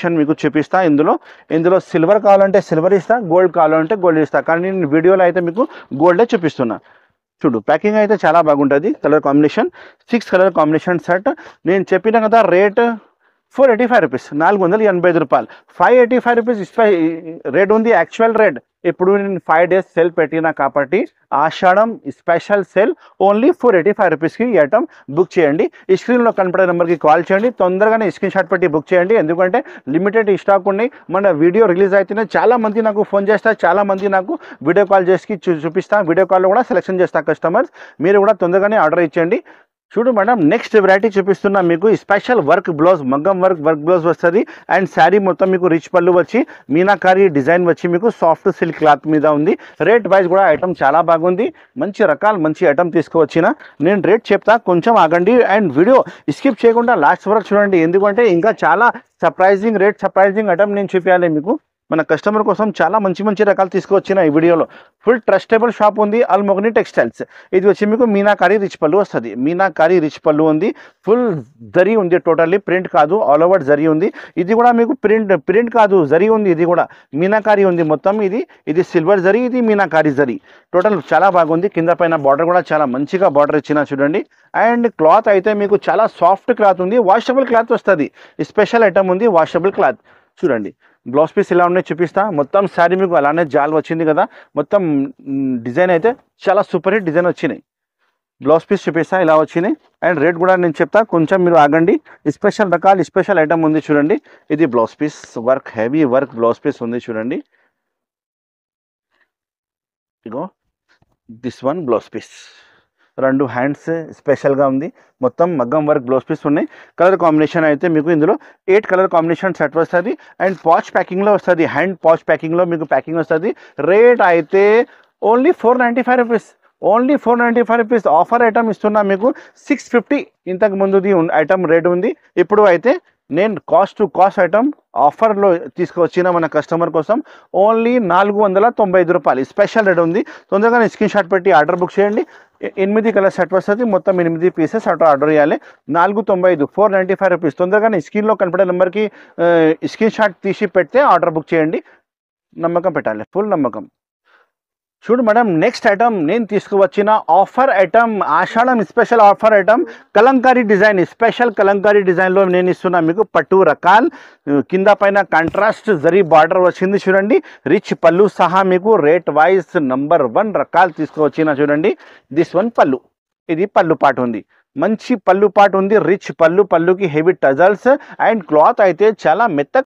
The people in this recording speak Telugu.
కలెక్షన్ మీకు చూపిస్తా. ఇందులో సిల్వర్ కావాలంటే సిల్వర్ ఇస్తా, గోల్డ్ కావాలంటే గోల్డ్ ఇస్తా. కానీ నేను వీడియోలో అయితే మీకు గోల్డే చూపిస్తున్నా. చూడు ప్యాకింగ్ అయితే చాలా బాగుంటుంది. Colour combination 6 colour combination set. నేను చెప్పిన కదా రేట్ 485 రూపీస్, 485 రూపాయలు. 585 రూపీస్ రేట్ ఉంది యాక్చువల్ రేట్. ఇప్పుడు నేను 5 డేస్ సేల్ పెట్టినా కాబట్టి ఆషాఢం స్పెషల్ సేల్ ఓన్లీ 485 రూపీస్కి ఈ ఐటమ్ బుక్ చేయండి. ఈ స్క్రీన్లో కనపడే నెంబర్కి కాల్ చేయండి. తొందరగానే స్క్రీన్ షాట్ పెట్టి బుక్ చేయండి. ఎందుకంటే లిమిటెడ్ స్టాక్ ఉన్నాయి. మన వీడియో రిలీజ్ అయితేనే చాలా మంది నాకు ఫోన్ చేస్తారు, చాలా మంది నాకు వీడియో కాల్ చేసి చూపిస్తా. వీడియో కాల్లో కూడా సెలెక్షన్ చేస్తా కస్టమర్స్. మీరు కూడా తొందరగానే ఆర్డర్ ఇచ్చేయండి. చూడు మేడం, నెక్స్ట్ వెరైటీ చూపిస్తున్నా మీకు. స్పెషల్ వర్క్ బ్లౌజ్, మగ్గం వర్క్ బ్లౌజ్ వస్తుంది. అండ్ శారీ మొత్తం మీకు రిచ్ పళ్ళు వచ్చి మీనాకారి డిజైన్ వచ్చి మీకు సాఫ్ట్ సిల్క్ క్లాత్ మీద ఉంది. రేట్ వైజ్ కూడా ఐటమ్ చాలా బాగుంది. మంచి రకాలు మంచి ఐటమ్ తీసుకువచ్చిన. నేను రేట్ చెప్తా, కొంచెం ఆగండి. అండ్ వీడియో స్కిప్ చేయకుండా లాస్ట్ వరకు చూడండి. ఎందుకంటే ఇంకా చాలా సర్ప్రైజింగ్ ఐటమ్ నేను చూపించాలి మీకు. మన కస్టమర్ కోసం చాలా మంచి రకాలు తీసుకువచ్చిన ఈ వీడియోలో. ఫుల్ ట్రస్టబుల్ షాప్ ఉంది, అల్మోగ్ని టెక్స్టైల్స్. ఇది వచ్చి మీకు మీనాకారి రిచ్ పళ్ళు వస్తుంది. మీనాకారి రిచ్ పళ్ళు ఉంది. ఫుల్ జరీ ఉంది, టోటల్లీ ప్రింట్ కాదు, ఆల్ ఓవర్ జరీ ఉంది. ఇది కూడా మీకు ప్రింట్ కాదు, జరీ ఉంది. ఇది కూడా మీనాకారి ఉంది మొత్తం. ఇది సిల్వర్ జరీ, ఇది మీనాకారి జరీ. టోటల్ చాలా బాగుంది. కింద పైన బార్డర్ కూడా చాలా మంచిగా బార్డర్ ఇచ్చిన చూడండి. అండ్ క్లాత్ అయితే మీకు చాలా సాఫ్ట్ క్లాత్ ఉంది, వాషబుల్ క్లాత్ వస్తుంది. స్పెషల్ ఐటమ్ ఉంది, వాషబుల్ క్లాత్. చూడండి బ్లౌజ్ పీస్ ఇలా ఉన్నాయి చూపిస్తా. మొత్తం శారీ మీకు అలానే జాల్ వచ్చింది కదా. మొత్తం డిజైన్ అయితే చాలా సూపర్ హిట్ డిజైన్ వచ్చినాయి. బ్లౌజ్ పీస్ చూపిస్తా, ఇలా వచ్చినాయి. అండ్ రేట్ కూడా నేను చెప్తా, కొంచెం మీరు ఆగండి. స్పెషల్ రకాలు స్పెషల్ ఐటమ్ ఉంది చూడండి. ఇది blouse piece work, heavy work blouse piece ఉంది చూడండి. ఇగో this one blouse piece, 2 hands స్పెషల్గా ఉంది. మొత్తం మగ్గం వర్క్ బ్లౌజ్ పీస్ ఉన్నాయి. కలర్ కాంబినేషన్ అయితే మీకు ఇందులో 8 కలర్ కాంబినేషన్ సెట్ వస్తుంది. అండ్ పాచ్ ప్యాకింగ్లో వస్తుంది, హ్యాండ్ పాచ్ ప్యాకింగ్లో మీకు ప్యాకింగ్ వస్తుంది. రేట్ అయితే only 495 rupees, only 495 rupees. Offer item ఇస్తున్నా మీకు 650. ఇంతకు ముందుది ఐటమ్ రేట్ ఉంది. ఇప్పుడు అయితే నేను కాస్ట్ టు కాస్ట్ ఐటమ్ ఆఫర్లో తీసుకువచ్చిన మన కస్టమర్ కోసం ఓన్లీ 495 రూపాయలు. స్పెషల్ రేట్ ఉంది. తొందరగా స్క్రీన్ షాట్ పెట్టి ఆర్డర్ బుక్ చేయండి. 8 కలర్ సెట్ వస్తుంది. మొత్తం 8 పీసెస్ ఆర్డర్ చేయాలి. 495, 495 రూపీస్. తొందరగా స్క్రీన్లో కనపడే నెంబర్కి స్క్రీన్ షాట్ తీసి పెడితే ఆర్డర్ బుక్ చేయండి. నమ్మకం పెట్టాలి, ఫుల్ నమ్మకం. చూడు మేడం, నెక్స్ట్ ఐటమ్ నేను తీసుకువచ్చిన offer item, Ashadham special offer item Kalamkari design. Special Kalamkari డిజైన్లో నేను ఇస్తున్నా మీకు పట్టు రకాల్. కింద పైన కాంట్రాస్ట్ జరీ బార్డర్ వచ్చింది చూడండి. రిచ్ పళ్ళు సహా మీకు రేట్ వైజ్ నంబర్ 1 రకాలు తీసుకువచ్చిన చూడండి. దిస్ వన్ పళ్ళు, ఇది పళ్ళు పాటు ఉంది. మంచి పళ్ళు పాటు ఉంది, రిచ్ పళ్ళుకి హెవీ టజల్స్. అండ్ క్లాత్ అయితే చాలా మెత్త